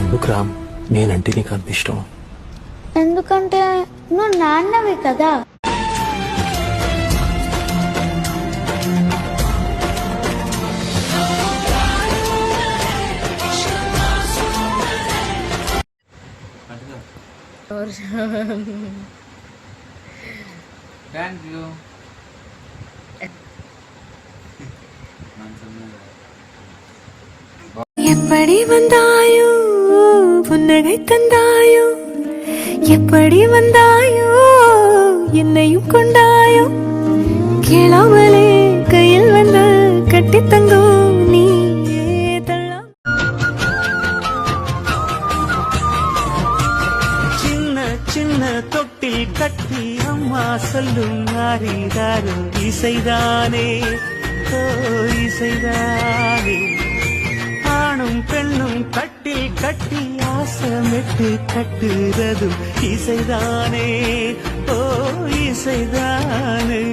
ఎందుకు రామ్ నేనంటే నీకు అంత ఇష్టం? ఎందుకంటే నువ్వు నాన్నవి కదా. Thank you. எப்படி வந்தாயோ புன்னகை தந்தாயோ, எப்படி வந்தாயோ என்னையும் கொண்டாயோ, கேளாமலே கையில் வந்து கட்டி தங்கோ நீ தள்ளா. சின்ன சின்ன தொட்டில் கட்டி அம்மா சொல்லும் ஆரிதாரும் இசைதானே, ஓ இசைதானே. ஆணும் பெண்ணும் கட்டில் கட்டி ஆசமிட்டு கட்டுறதும் இசைதானே, ஓ இசைதானே.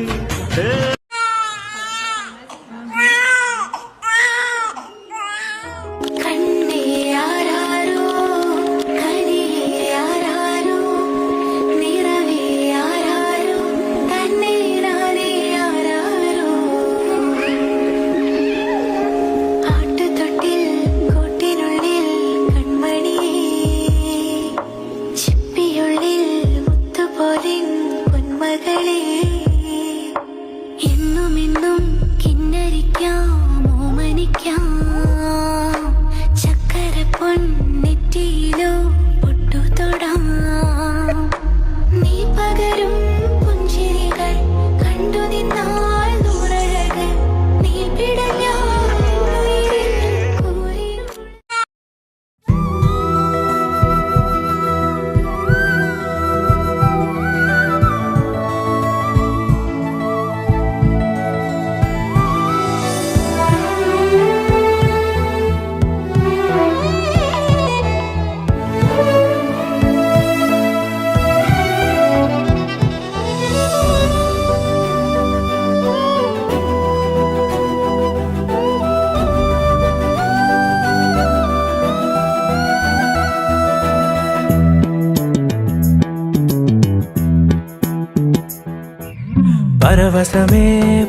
పరవశమే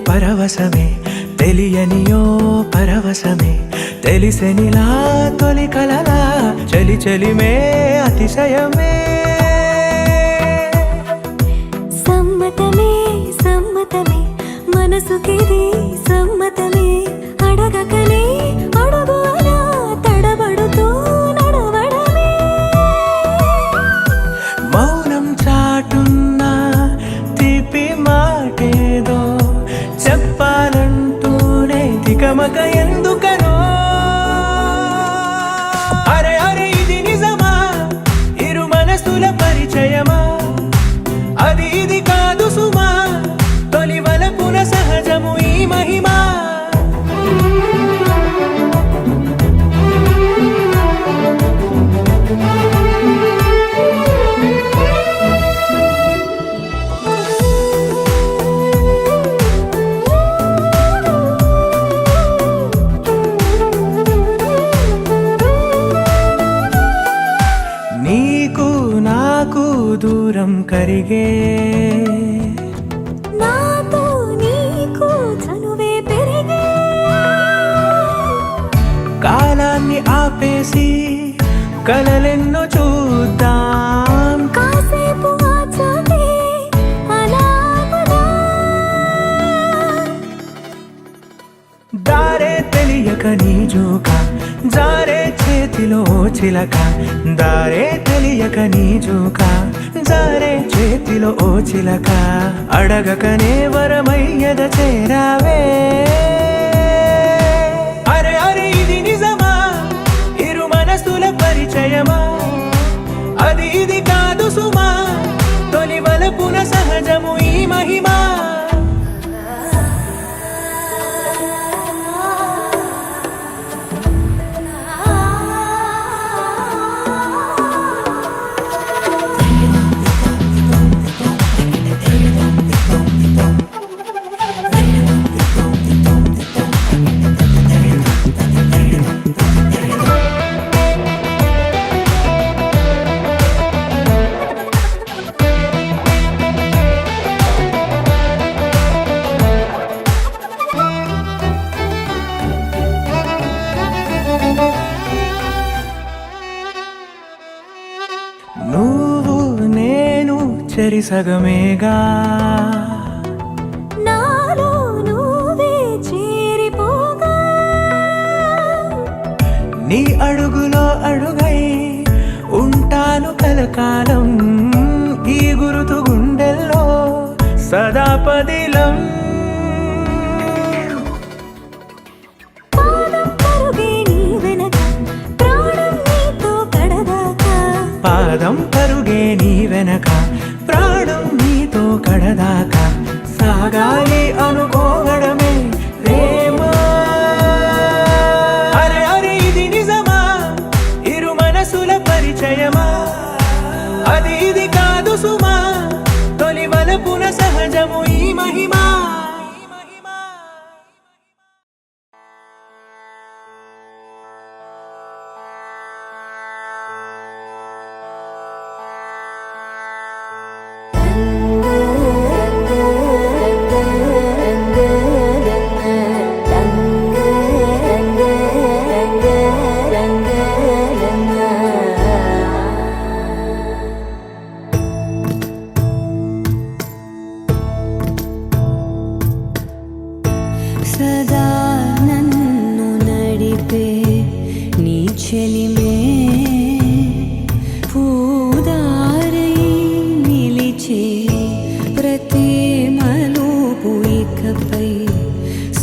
పరవశమే తెలియనియో పరవశమే, తెలిసెనిలా తొలి కలలా చలి చలిమే అతిశయమే. సమ్మతమే సమ్మతమే మనసుకిది సమ్మతమే, అడగకనే అడుగులా తడబడుతూ నడవడమే. మౌనం చాటున్నా తీపి మాటేదో చెప్పాలంటూనే తికమక ఎందుకనో. అరే అరే ఇది నిజమా, ఇరు మనసుల పరిచయమా, అది ఇది కాదు సుమా, తొలి వలపున సహజము ఈ మహిమా. నీకు నాకు దూరం కరిగే, నాతో నీకు చనువే పెరిగే. కాలాన్ని ఆపేసి కలలెన్నో చూద్దాం, కాసేపు ఆచోటే అలా పదా. దారే తెలియక నీ జోక జారే చేతిలో చిలక, దారే తెలియక నీ జోక జారే చేతిలో ఓ చిలక, అడగకనే వరమయ్యద చేరావే. అరే అరే ఇది నిజమా, ఇరు మనసుల పరిచయమా, అది ఇది కాదు సుమా, తొలి వలపున సహజము ఈ మహిమా. చెరి సగమేగా నాలో నువ్వే చేరిపోగా నీ అడుగులో అడుగై ఉంటాను కలకాలం ఈ గురుతు గుండెల్లో సదా పదిలం పాదం పరుగే నీ వెనక ప్రాణం నీతో పాదం పరుగే నీ వెనక ప్రాణం నీతో కడదాకా కడదాకా సాగాలి అనుకోవడమే ప్రేమ అరే అరే ఇది నిజమా ఇరు మనసుల పరిచయమా అది ఇది కాదు సుమా తొలి వలపున సహజము ఈ మహిమా సదా నన్ను నడిపే నీ చెలిమే పూదారై నిలిచే ప్రతి మలుపు ఇకపై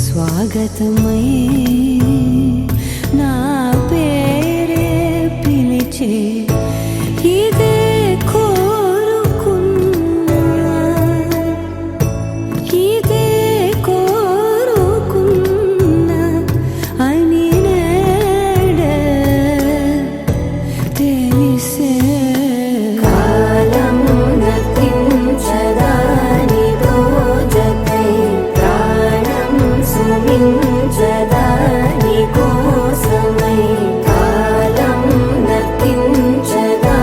స్వాగతమై నా పేరే పిలిచే ఇదే కోరుకున్నా ఇదే కోరుకున్నా అని నేడే తెలిసే కాలం నతించదా నీతో జతై ప్రాణం సుమించదా నీ కోసమై కాలం నతించదా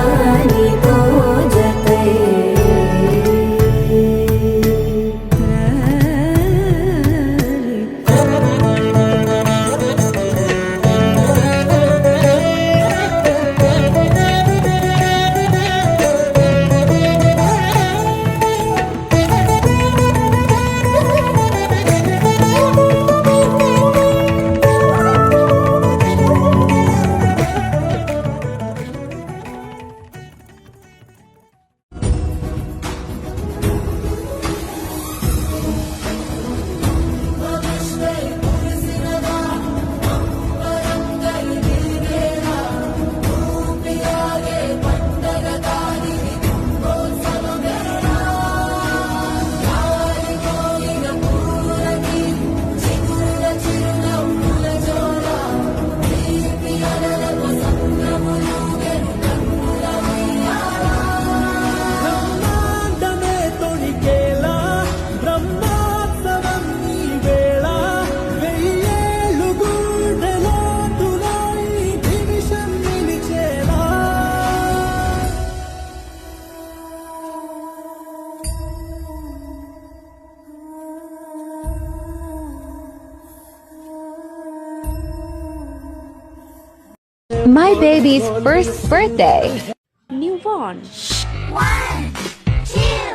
నీతో జతై బ్రహ్మాండమే తొణికేలా బ్రహ్మోత్సవం ఈ వేళ వెయ్యేళ్ళు గుండెలోతులో ఈ నిమిషం నిలిచేలా My baby's first birthday. Newborn. 1, 2